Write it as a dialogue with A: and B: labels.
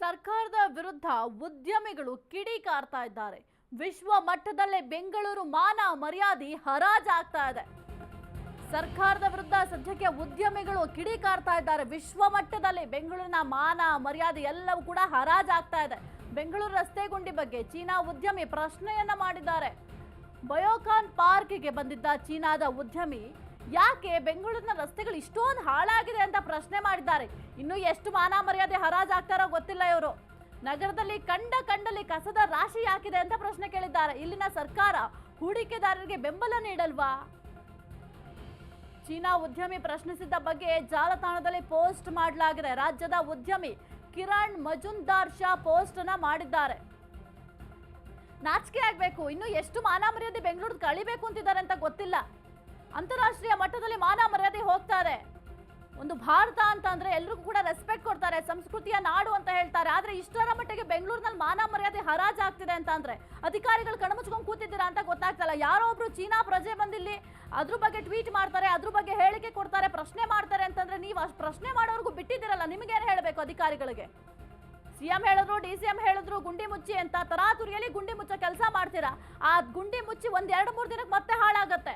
A: ಸರ್ಕಾರದ ವಿರುದ್ಧ ಉದ್ಯಮಿಗಳು ಕಿಡಿಕಾರ್ತಾ ಇದ್ದಾರೆ. ವಿಶ್ವ ಮಟ್ಟದಲ್ಲೇ ಬೆಂಗಳೂರು ಮಾನ ಮರ್ಯಾದೆ ಹರಾಜಾಗ್ತಾ ಇದೆ. ಸರ್ಕಾರದ ವಿರುದ್ಧ ಸದ್ಯಕ್ಕೆ ಉದ್ಯಮಿಗಳು ಕಿಡಿಕಾರ್ತಾ ಇದ್ದಾರೆ. ವಿಶ್ವ ಮಟ್ಟದಲ್ಲಿ ಬೆಂಗಳೂರಿನ ಮಾನ ಮರ್ಯಾದೆ ಎಲ್ಲವೂ ಕೂಡ ಹರಾಜಾಗ್ತಾ ಇದೆ. ಬೆಂಗಳೂರು ರಸ್ತೆ ಗುಂಡಿ ಬಗ್ಗೆ ಚೀನಾ ಉದ್ಯಮಿ ಪ್ರಶ್ನೆಯನ್ನ ಮಾಡಿದ್ದಾರೆ. ಬಯೋಕಾನ್ ಪಾರ್ಕ್ಗೆ ಬಂದಿದ್ದ ಚೀನಾದ ಉದ್ಯಮಿ ಯಾಕೆ ಬೆಂಗಳೂರಿನ ರಸ್ತೆಗಳು ಇಷ್ಟೊಂದು ಹಾಳಾಗಿದೆ ಅಂತ ಪ್ರಶ್ನೆ ಮಾಡಿದ್ದಾರೆ. ಇನ್ನು ಎಷ್ಟು ಮಾನ ಮರ್ಯಾದೆ ಹರಾಜಾಗ್ತಾರೋ ಗೊತ್ತಿಲ್ಲ ಇವರು. ನಗರದಲ್ಲಿ ಕಂಡಲ್ಲಿ ಕಸದ ರಾಶಿ ಯಾಕಿದೆ ಅಂತ ಪ್ರಶ್ನೆ ಕೇಳಿದ್ದಾರೆ. ಇಲ್ಲಿನ ಸರ್ಕಾರ ಹೂಡಿಕೆದಾರರಿಗೆ ಬೆಂಬಲ ನೀಡಲ್ವಾ? ಚೀನಾ ಉದ್ಯಮಿ ಪ್ರಶ್ನಿಸಿದ್ದ ಬಗ್ಗೆ ಜಾಲತಾಣದಲ್ಲಿ ಪೋಸ್ಟ್ ಮಾಡಲಾಗಿದೆ. ರಾಜ್ಯದ ಉದ್ಯಮಿ ಕಿರಣ್ ಮಜುಂದಾರ್ ಶಾ ಪೋಸ್ಟ್ ಅನ್ನ ಮಾಡಿದ್ದಾರೆ. ನಾಚಿಕೆ ಆಗ್ಬೇಕು. ಇನ್ನು ಎಷ್ಟು ಮಾನ ಮರ್ಯಾದೆ ಬೆಂಗಳೂರು ಕಳಿಬೇಕು ಅಂತಿದ್ದಾರೆ ಅಂತ ಗೊತ್ತಿಲ್ಲ. ಅಂತಾರಾಷ್ಟ್ರೀಯ ಮಟ್ಟದಲ್ಲಿ ಮಾನ ಮರ್ಯಾದೆ ಹೋಗ್ತಾ ಇದೆ. ಒಂದು ಭಾರತ ಅಂತ ಅಂದ್ರೆ ಎಲ್ರಿಗೂ ಕೂಡ ರೆಸ್ಪೆಕ್ಟ್ ಕೊಡ್ತಾರೆ, ಸಂಸ್ಕೃತಿಯ ನಾಡು ಅಂತ ಹೇಳ್ತಾರೆ. ಆದ್ರೆ ಇಷ್ಟರ ಮಟ್ಟಿಗೆ ಬೆಂಗಳೂರಿನಲ್ಲಿ ಮಾನ ಮರ್ಯಾದೆ ಹರಾಜಾಗ್ತಿದೆ ಅಂತ ಅಂದ್ರೆ ಅಧಿಕಾರಿಗಳು ಕಣ್ಮುಚ್ಕೊಂಡು ಕೂತಿದ್ದೀರಾ ಅಂತ ಗೊತ್ತಾಗ್ತಲ್ಲ. ಯಾರೋ ಒಬ್ರು ಚೀನಾ ಪ್ರಜೆ ಬಂದಿಲ್ಲಿ ಅದ್ರ ಬಗ್ಗೆ ಟ್ವೀಟ್ ಮಾಡ್ತಾರೆ, ಅದ್ರ ಬಗ್ಗೆ ಹೇಳಿಕೆ ಕೊಡ್ತಾರೆ, ಪ್ರಶ್ನೆ ಮಾಡ್ತಾರೆ ಅಂತಂದ್ರೆ ನೀವು ಅಷ್ಟು ಪ್ರಶ್ನೆ ಮಾಡೋರ್ಗು ಬಿಟ್ಟಿದ್ದೀರಲ್ಲ, ನಿಮಗೇನು ಹೇಳಬೇಕು ಅಧಿಕಾರಿಗಳಿಗೆ? ಸಿಎಂ ಹೇಳಿದ್ರು, DCM ಹೇಳಿದ್ರು ಗುಂಡಿ ಮುಚ್ಚಿ ಅಂತ ತರಾತುರಿಯಲ್ಲಿ ಗುಂಡಿ ಮುಚ್ಚೋ ಕೆಲಸ ಮಾಡ್ತೀರಾ. ಆ ಗುಂಡಿ ಮುಚ್ಚಿ ಒಂದ್ 2-3 ದಿನಕ್ಕೆ ಮತ್ತೆ ಹಾಳಾಗತ್ತೆ.